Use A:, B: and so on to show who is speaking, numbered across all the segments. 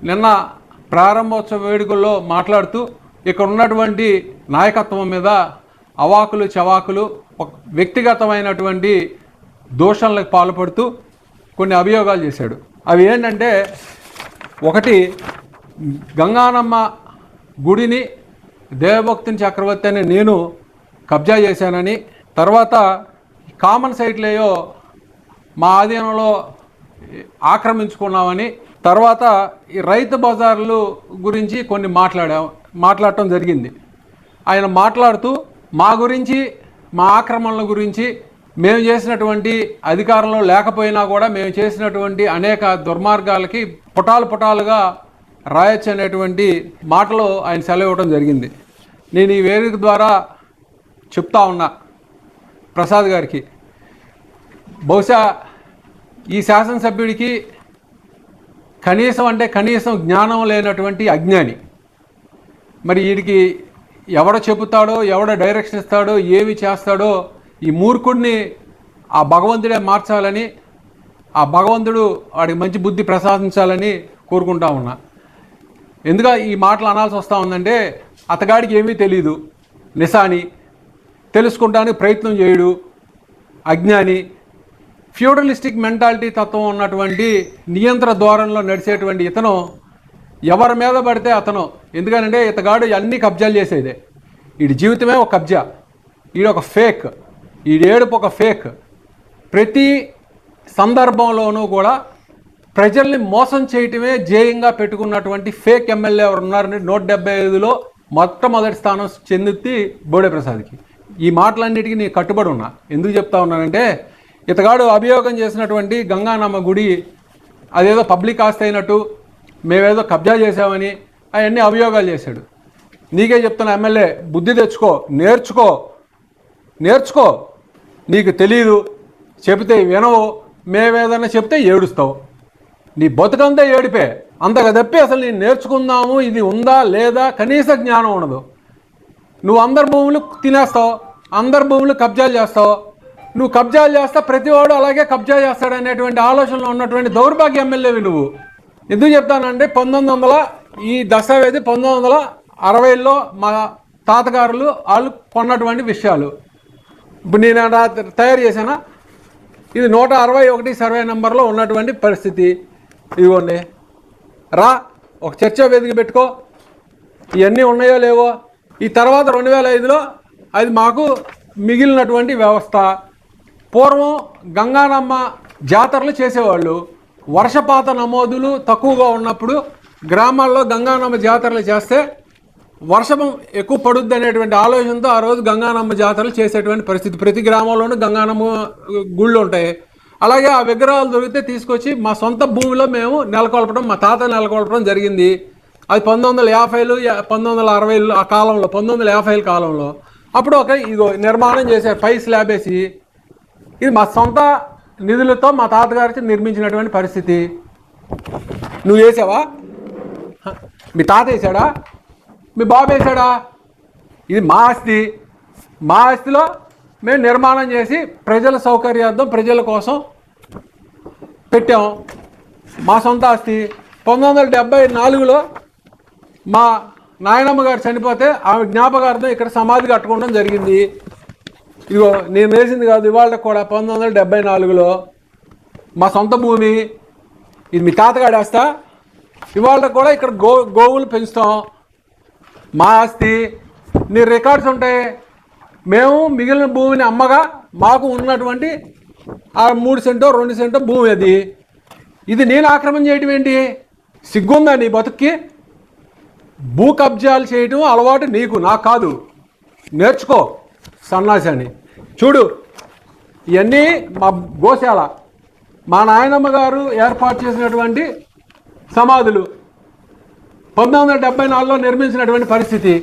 A: నిన్న ప్రారంభోత్సవ వేడుకల్లో మాట్లాడుతూ ఇక్కడ ఉన్నటువంటి నాయకత్వం మీద అవాకులు చవాకులు వ్యక్తిగతమైనటువంటి దోషణలకు పాల్పడుతూ కొన్ని అభియోగాలు చేశాడు. అవి ఏంటంటే, ఒకటి, గంగానమ్మ గుడిని దేవభక్తిని చక్రవర్తి అని నేను కబ్జా చేశానని, తర్వాత కామన్ సైట్లేయో మా ఆధీనంలో ఆక్రమించుకున్నామని, తర్వాత ఈ రైతు బజార్లు గురించి కొన్ని మాట్లాడటం జరిగింది. ఆయన మాట్లాడుతూ మా గురించి, మా ఆక్రమణల గురించి, మేము చేసినటువంటి అధికారంలో లేకపోయినా కూడా మేము చేసినటువంటి అనేక దుర్మార్గాలకి పుటాలుగా రాయొచ్చు అనేటువంటి మాటలు ఆయన సెలవు ఇవ్వడం జరిగింది. నేను ఈ వేదిక ద్వారా చెప్తా ఉన్నా ప్రసాద్ గారికి, బహుశా ఈ శాసనసభ్యుడికి కనీసం జ్ఞానం లేనటువంటి అజ్ఞాని. మరి వీడికి ఎవడ చెబుతాడో, ఎవడ డైరెక్షన్ ఇస్తాడో, ఏమి చేస్తాడో ఈ మూర్ఖుడిని ఆ భగవంతుడే మార్చాలని, ఆ భగవంతుడు వాడికి మంచి బుద్ధి ప్రసాదించాలని కోరుకుంటా ఉన్నా. ఎందుకు ఈ మాటలు అనాల్సి వస్తూ ఉందంటే, అతగాడికి ఏమీ తెలీదు, నిశాని, తెలుసుకుంటానికి ప్రయత్నం చేయడు, అజ్ఞాని, ఫ్యూడలిస్టిక్ మెంటాలిటీ తత్వం ఉన్నటువంటి నియంత్రణ ధోరణిలో నడిచేటువంటి ఇతను ఎవరి మీద పడితే అతను, ఎందుకంటే ఇతగాడు అన్ని కబ్జాలు చేసేదే, వీడి జీవితమే ఒక కబ్జా, వీడు ఒక ఫేక్, వీడి ఏడుపు ఒక ఫేక్. ప్రతి సందర్భంలోనూ కూడా ప్రజల్ని మోసం చేయటమే ధ్యేయంగా పెట్టుకున్నటువంటి ఫేక్ ఎమ్మెల్యే ఎవరు ఉన్నారని 175లో మొట్టమొదటి స్థానం చెందుతి బోడే ప్రసాద్కి. ఈ మాటలన్నిటికీ నేను కట్టుబడి ఉన్నా. ఎందుకు చెప్తా ఉన్నానంటే, ఇతగాడు అభియోగం చేసినటువంటి గంగానమ్మ గుడి అదేదో పబ్లిక్ ఆస్తి అయినట్టు, మేమేదో కబ్జా చేసామని అవన్నీ అభియోగాలు చేశాడు. నీకే చెప్తున్నా ఎమ్మెల్యే, బుద్ధి తెచ్చుకో, నేర్చుకో. నీకు తెలీదు, చెబితే వినవు, మేమేదన్నా చెప్తే ఏడుస్తావు. నీ బతుకంతా ఏడిపే, అంతగా తప్పి అసలు నేను నేర్చుకుందాము ఇది ఉందా లేదా కనీస జ్ఞానం ఉండదు. నువ్వు అందరి భూములు తినేస్తావు, అందరి భూములు కబ్జాలు చేస్తావు. నువ్వు కబ్జాలు చేస్తా, ప్రతివాడు అలాగే కబ్జా చేస్తాడనేటువంటి ఆలోచనలో ఉన్నటువంటి దౌర్భాగ్య ఎమ్మెల్యేవి నువ్వు. ఎందుకు చెప్తానంటే, ఈ దస్తావేజీ 1960లో మా తాతగారులు వాళ్ళు కొన్నటువంటి విషయాలు. ఇప్పుడు నేను తయారు చేశానా, ఇది 161 సర్వే నెంబర్లో ఉన్నటువంటి పరిస్థితి. ఇదిగోండి, రా ఒక చర్చా వేదిక పెట్టుకో, ఇవన్నీ ఉన్నాయో లేవో. ఈ తర్వాత 2005లో అది మాకు మిగిలినటువంటి వ్యవస్థ. పూర్వం గంగానమ్మ జాతరలు చేసేవాళ్ళు. వర్షపాత నమోదులు తక్కువగా ఉన్నప్పుడు గ్రామాల్లో గంగానమ్మ జాతరలు చేస్తే వర్షం ఎక్కువ పడుద్ది అనేటువంటి ఆలోచనతో ఆ రోజు గంగానమ్మ జాతరలు చేసేటువంటి పరిస్థితి. ప్రతి గ్రామంలోనూ గంగానమ్మ గుళ్ళు ఉంటాయి. అలాగే ఆ విగ్రహాలు దొరికితే తీసుకొచ్చి మా సొంత భూమిలో మేము నెలకొల్పడం, మా తాత నెలకొల్పడం జరిగింది. అది 1950లు 1960లు ఆ కాలంలో, 1950ల కాలంలో. అప్పుడు ఇదిగో నిర్మాణం చేశారు, పై స్లాబ్ వేసి. ఇది మా సొంత నిధులతో మా తాతగారికి నిర్మించినటువంటి పరిస్థితి. నువ్వు వేసావా? మీ తాత వేసాడా? మీ బాబు వేసాడా? ఇది మా ఆస్తి. మా ఆస్తిలో మేము నిర్మాణం చేసి ప్రజల సౌకర్యార్థం, ప్రజల కోసం పెట్టాము. మా సొంత ఆస్తి. 1974లో మా నాయనమ్మ గారు చనిపోతే ఆమె జ్ఞాపకార్థం ఇక్కడ సమాధి కట్టుకోవడం జరిగింది. ఇదిగో నేను వేసింది కాదు, ఇవాళ కూడా 1974లో మా సొంత భూమి. ఇది మీ తాతగాడి ఆస్తా? ఇవాళ కూడా ఇక్కడ గోవులు పెంచుతాం, మా ఆస్తి. నీ రికార్డ్స్ ఉంటాయి. మేము మిగిలిన భూమిని అమ్మగా మాకు ఉన్నటువంటి ఆ 3 సెంటో 2 సెంటో భూమి అది. ఇది నేను ఆక్రమణ చేయటం ఏంటి? సిగ్గుందా నీ బతుక్కి? భూ కబ్జాలు చేయటం అలవాటు నీకు, నాకు కాదు. నేర్చుకో సన్నాసి అని. చూడు, ఇవన్నీ మా గోశాల, మా నాయనమ్మ గారు ఏర్పాటు చేసినటువంటి సమాధులు. 1974లో నిర్మించినటువంటి పరిస్థితి.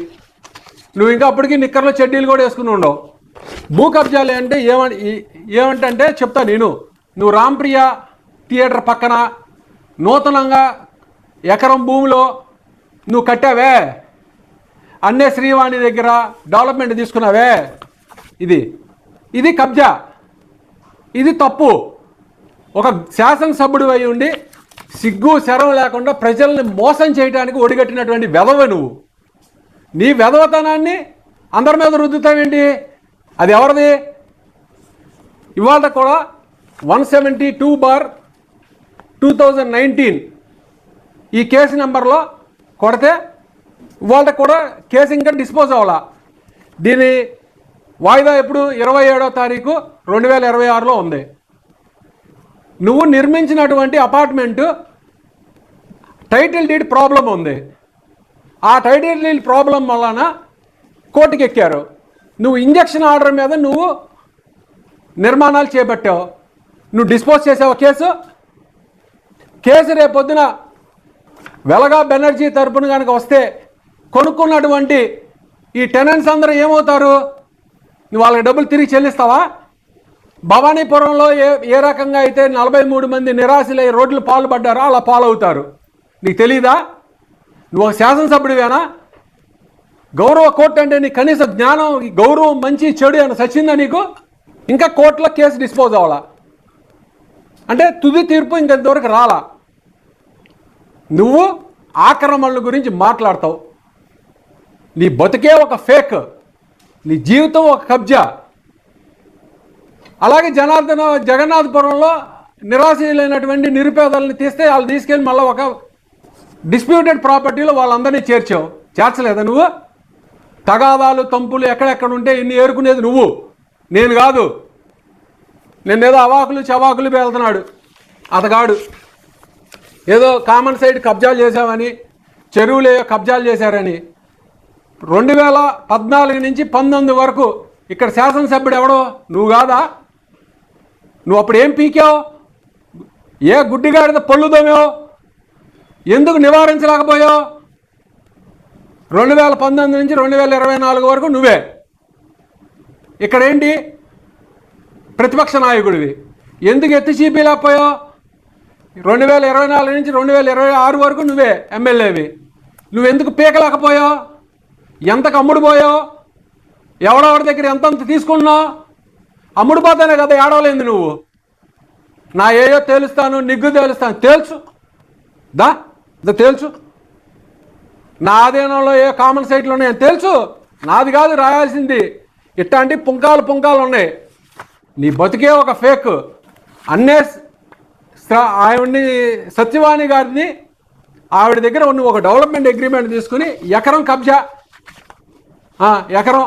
A: నువ్వు ఇంకా అప్పటికి నిక్కర్లో చెడ్డీలు కూడా వేసుకుని ఉండవు. భూ కబ్జాలు అంటే ఏమంటే చెప్తా నేను. నువ్వు రాంప్రియ థియేటర్ పక్కన నూతనంగా ఎకరం భూమిలో నువ్వు కట్టావే, అన్నే శ్రీవాణి దగ్గర డెవలప్మెంట్ తీసుకున్నావే, ఇది కబ్జా, ఇది తప్పు. ఒక శాసనసభ్యుడు అయి ఉండి సిగ్గు శరం లేకుండా ప్రజల్ని మోసం చేయడానికి ఒడిగట్టినటువంటి వెధవ నువ్వు. నీ వెధవతనాన్ని అందరి మీద రుద్దుతావేంటి? అది ఎవరిది? ఇవాళ కూడా 172/2019 ఈ కేసు నెంబర్లో కొడితే ఇవాళ కూడా కేసు ఇంకా డిస్పోజ్ అవ్వాల. దీని వాయిదా ఎప్పుడు? 27వ తారీఖు 2026లో ఉంది. నువ్వు నిర్మించినటువంటి అపార్ట్మెంటు టైటిల్ డీడ్ ప్రాబ్లం ఉంది. ఆ టైటిల్ డీడ్ ప్రాబ్లం వలన కోర్టుకి ఎక్కారు. నువ్వు ఇంజక్షన్ ఆర్డర్ మీద నువ్వు నిర్మాణాలు చేపట్టావు. నువ్వు డిస్పోజ్ చేసావు కేసు రేపొద్దున వెలగా బెనర్జీ తరపున కనుక వస్తే కొనుక్కున్నటువంటి ఈ టెనెంట్స్ అందరూ ఏమవుతారు? నువ్వు వాళ్ళకి డబ్బులు తిరిగి చెల్లిస్తావా? భవానీపురంలో ఏ రకంగా అయితే 43 మంది నిరాశలై రోడ్లు పాల్పడ్డారో అలా పాలవుతారు. నీకు తెలీదా? నువ్వు ఒక శాసనసభ్యుడివేనా? గౌరవ కోర్టు అంటే నీ కనీస జ్ఞానం, గౌరవం, మంచి చెడు అని సచ్చిందా నీకు? ఇంకా కోర్టులో కేసు డిస్పోజ్ అవ్వాలా అంటే తుది తీర్పు ఇంకెంతవరకు రాలా. నువ్వు ఆక్రమణల గురించి మాట్లాడతావు. నీ బతుకే ఒక ఫేక్, నీ జీవితం ఒక కబ్జా. అలాగే జగన్నాథపురంలో నిరాశలైనటువంటి నిరుపేదలను తీస్తే వాళ్ళు తీసుకెళ్ళి మళ్ళీ ఒక డిస్ప్యూటెడ్ ప్రాపర్టీలో వాళ్ళందరినీ చేర్చలేదా నువ్వు? తగాదాలు తంపులు ఎక్కడెక్కడ ఉంటే ఇన్ని ఏరుకునేది నువ్వు, నేను కాదు. నేనేదో అవాకులు చవాకులు వెళ్తున్నాడు అతగాడు, ఏదో కామన్ సైడ్ కబ్జాలు చేశామని, చెరువులు కబ్జాలు చేశారని. 2014 నుంచి 19 వరకు ఇక్కడ శాసనసభ్యుడు ఎవడో? నువ్వు కాదా? నువ్వు అప్పుడు ఏం పీకావు? ఏ గుడ్డిగాడిద పళ్ళు దోమావు? ఎందుకు నివారించలేకపోయావు? 2019 నుంచి 2024 వరకు నువ్వే ఇక్కడేంటి ప్రతిపక్ష నాయకుడివి. ఎందుకు ఎత్తి చూపించలేకపోయావు? 2024 నుంచి 2026 వరకు నువ్వే ఎమ్మెల్యేవి. నువ్వెందుకు పీకలేకపోయావు? ఎంతకు అమ్ముడుపోయావు? ఎవడెవరి దగ్గర ఎంతంత తీసుకున్నావు? అమ్ముడుపోతానే కదా ఏడవలేదు నువ్వు. నా ఏయో తేలుస్తాను, నిగ్గు తేలుస్తాను, తేల్చు. నా ఆధీనంలో ఏ కామన్ సైట్లు ఉన్నాయని తెలుసు. నాది కాదు రాయాల్సింది. ఇట్లాంటి పుంకాలు ఉన్నాయి. నీ బతికే ఒక ఫేక్. ఆవిడ్ని సత్యవాణి గారిని ఆవిడ దగ్గర నువ్వు ఒక డెవలప్మెంట్ అగ్రిమెంట్ తీసుకుని ఎకరం కబ్జా, ఎకరం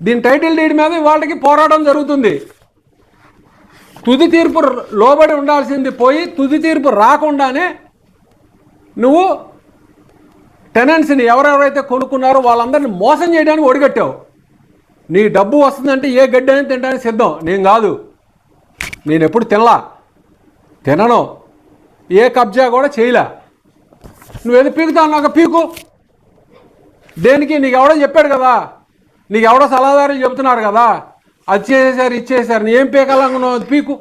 A: దీని టైటిల్ డీడ్ మీద వాళ్ళకి పోరాటం జరుగుతుంది. తుది తీర్పు లోబడి ఉండాల్సింది పోయి తుది తీర్పు రాకుండానే నువ్వు టెనెంట్స్ని ఎవరెవరైతే కొనుక్కున్నారో వాళ్ళందరినీ మోసం చేయడానికి ఒడిగట్టావు. నీ డబ్బు వస్తుందంటే ఏ గడ్డి అని తినడానికి సిద్ధం. నేను కాదు, నేను ఎప్పుడు తినను, ఏ కబ్జా కూడా చేయలే. నువ్వేదో పీకుతావు, నాకు పీకు. దేనికి? నీకు ఎవడో చెప్పాడు కదా, నీకు ఎవడో సలహాదారులు చెబుతున్నారు కదా, అది చేసేసారు ఇది చేసేసారు. నీ ఏం పీకాలనుకున్నావు? అది పీకు,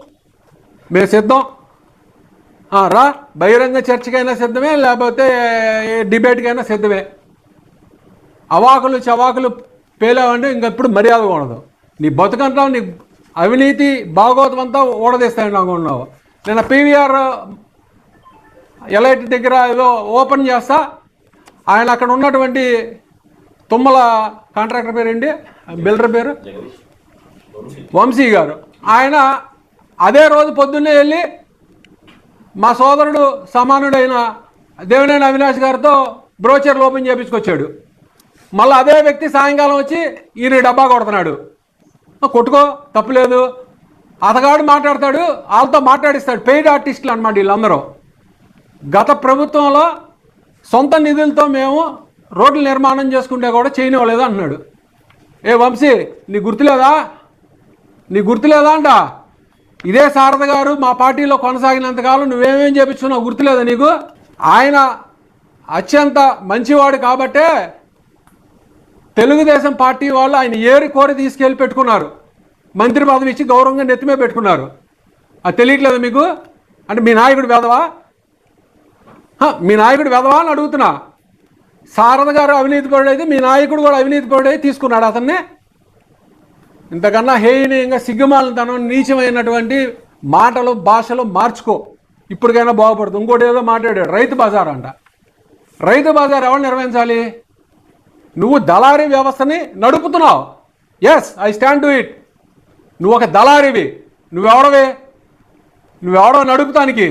A: మేము సిద్ధం. రా, బహిరంగ చర్చకైనా సిద్ధమే, లేకపోతే డిబేట్కైనా సిద్ధమే. అవాకులు చవాకులు పేలావంటే ఇంకెప్పుడు మర్యాద ఉండదు. నీ బతుకంటావు, నీ అవినీతి భాగవతం అంతా ఓడదీస్తాను అనుకున్నావు. నేను పీవీఆర్ ఎలైట్ దగ్గర ఏదో ఓపెన్ చేస్తా, ఆయన అక్కడ ఉన్నటువంటి తుమ్మల కాంట్రాక్టర్ పేరేంటి, బిల్డర్ పేరు వంశీ గారు, ఆయన అదే రోజు పొద్దున్నే వెళ్ళి మా సోదరుడు సమానుడైన దేవినేని అవినాష్ గారితో బ్రోచర్లు ఓపెన్ చేయించుకొచ్చాడు. మళ్ళీ అదే వ్యక్తి సాయంకాలం వచ్చి ఈయన డబ్బా కొడుతున్నాడు. కొట్టుకో, తప్పులేదు. అతగాడు మాట్లాడతాడు, వాళ్ళతో మాట్లాడిస్తాడు. పెయిడ్ ఆర్టిస్టులు అనమాట వీళ్ళందరూ. గత ప్రభుత్వంలో సొంత నిధులతో మేము రోడ్లు నిర్మాణం చేసుకుంటే కూడా చేయనివ్వలేదు అంటున్నాడు. ఏ వంశీ, నీ గుర్తులేదా అంట? ఇదే శారద గారు మా పార్టీలో కొనసాగినంతకాలం నువ్వేమేం చేపించుకున్నావు గుర్తులేదా నీకు? ఆయన అత్యంత మంచివాడు కాబట్టే తెలుగుదేశం పార్టీ వాళ్ళు ఆయన ఏరి కోరి తీసుకెళ్ళి పెట్టుకున్నారు. మంత్రి పదవి ఇచ్చి గౌరవంగా నెత్తిమే పెట్టుకున్నారు. అది తెలియట్లేదు మీకు? అంటే మీ నాయకుడు వెధవా అని అడుగుతున్నా. శారద గారు అవినీతి పరుడైతే మీ నాయకుడు కూడా అవినీతి పరుడై తీసుకున్నాడు అతన్నే. ఇంతకన్నా హేయనీయంగా సిగ్గుమాలితనం, నీచమైనటువంటి మాటలు భాషలు మార్చుకో. ఇప్పటికైనా బాగుపడుతుంది. ఇంకోటి ఏదో మాట్లాడాడు, రైతు బజార్ అంట. రైతు బజార్ ఎవరు నిర్వహించాలి? నువ్వు దళారీ వ్యవస్థని నడుపుతున్నావు. Yes, I stand to it. నువ్వు ఒక దళారీవి. నువ్వెవడో నడుపుతానికి.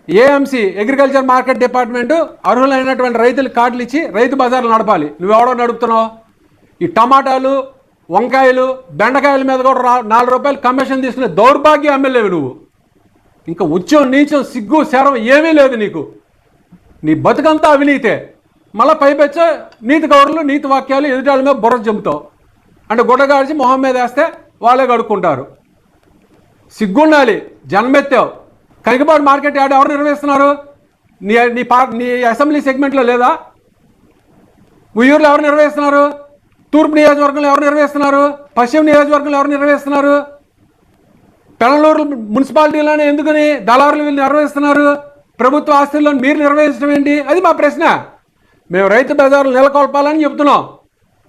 A: ఏఎంసీ, అగ్రికల్చర్ మార్కెట్ డిపార్ట్మెంటు అర్హులైనటువంటి రైతులకు కార్డులు ఇచ్చి రైతు బజార్లు నడపాలి. నువ్వెవడో నడుపుతున్నావు. ఈ టమాటాలు, వంకాయలు, బెండకాయల మీద కూడా 4 రూపాయలు కమిషన్ తీసుకునే దౌర్భాగ్య ఎమ్మెల్యేవి నువ్వు. ఇంకా ఉచ్చం, నీచం, సిగ్గు, శరం ఏమీ లేదు నీకు. నీ బతుకంతా అవినీతే. మళ్ళీ పైపెచ్చ నీతి కౌరులు, నీతి వాక్యాలు ఎదుటాల మీద బుర్ర చెబుతావు. అంటే గుడ్డగాడిచి మొహం మీద వేస్తే వాళ్ళే కడుక్కుంటారు. సిగ్గుండాలి. జన్మెత్తావు. కనికపాడు మార్కెట్ యార్డ్ ఎవరు నిర్వహిస్తున్నారు? నీ అసెంబ్లీ సెగ్మెంట్లో లేదా? ఉయ్యూరులో ఎవరు నిర్వహిస్తున్నారు? తూర్పు నియోజకవర్గంలో ఎవరు నిర్వహిస్తున్నారు? పశ్చిమ నియోజకవర్గంలో ఎవరు నిర్వహిస్తున్నారు? పెనలూరు మున్సిపాలిటీలోనే ఎందుకని దళారులు వీళ్ళు నిర్వహిస్తున్నారు? ప్రభుత్వ ఆస్తుల్లో మీరు నిర్వహించడం ఏంటి? అది మా ప్రశ్న. మేము రైతు బజార్లు నెలకొల్పాలని చెప్తున్నాం.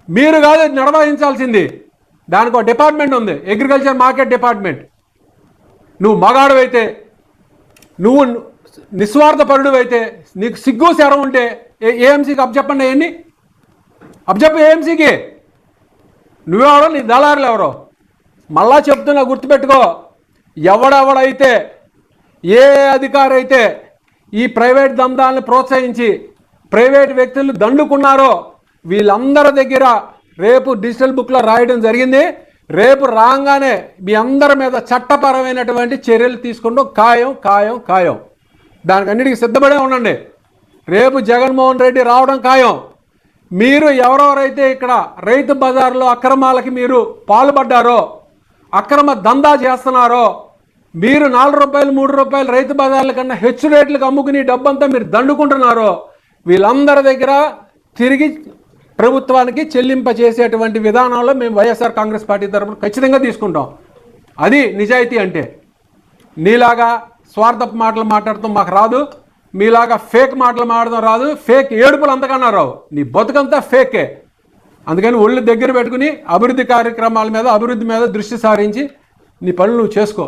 A: మీరు కాదు నిర్వహించాల్సింది. దానికి ఒక డిపార్ట్మెంట్ ఉంది, అగ్రికల్చర్ మార్కెట్ డిపార్ట్మెంట్. నువ్వు మగాడు, నువ్వు నిస్వార్థపరుడు అయితే, నీకు సిగ్గు శరం ఉంటే ఏఎంసీకి అప్పచెప్పండి. అవన్నీ అప్పచెప్పు ఏఎంసీకి. నువ్వెవరో, నీ దళారులు ఎవరో. మళ్ళా చెప్తున్నా, గుర్తుపెట్టుకో. ఎవడెవడైతే, ఏ అధికారి అయితే ఈ ప్రైవేట్ దందాలను ప్రోత్సహించి ప్రైవేట్ వ్యక్తులు దండుకున్నారో వీళ్ళందరి దగ్గర రేపు డిజిటల్ బుక్లో రాయడం జరిగింది. రేపు రాగానే మీ అందరి మీద చట్టపరమైనటువంటి చర్యలు తీసుకుంటూ ఖాయం ఖాయం ఖాయం. దానికి అన్నిటికీ సిద్ధపడే ఉండండి. రేపు జగన్మోహన్ రెడ్డి రావడం ఖాయం. మీరు ఎవరెవరైతే ఇక్కడ రైతు బజార్లో అక్రమాలకి మీరు పాల్పడ్డారో, అక్రమ దందా చేస్తున్నారో, మీరు 4 రూపాయలు 3 రూపాయలు రైతు బజార్ల కన్నా హెచ్చు రేట్లకు అమ్ముకుని డబ్బంతా మీరు దండుకుంటున్నారో వీళ్ళందరి దగ్గర తిరిగి ప్రభుత్వానికి చెల్లింపచేసేటువంటి విధానంలో మేము వైఎస్ఆర్ కాంగ్రెస్ పార్టీ తరఫున ఖచ్చితంగా తీసుకుంటాం. అది నిజాయితీ అంటే. నీలాగా స్వార్థపు మాటలు మాట్లాడటం మాకు రాదు. మీలాగా ఫేక్ మాటలు మాట్లాడడం రాదు. ఫేక్ ఏడుపులు అంతకన్నా రావు. నీ బతుకంతా ఫేకే. అందుకని ఒళ్ళు దగ్గర పెట్టుకుని అభివృద్ధి కార్యక్రమాల మీద, అభివృద్ధి మీద దృష్టి సారించి నీ పనులు నువ్వు చేసుకో.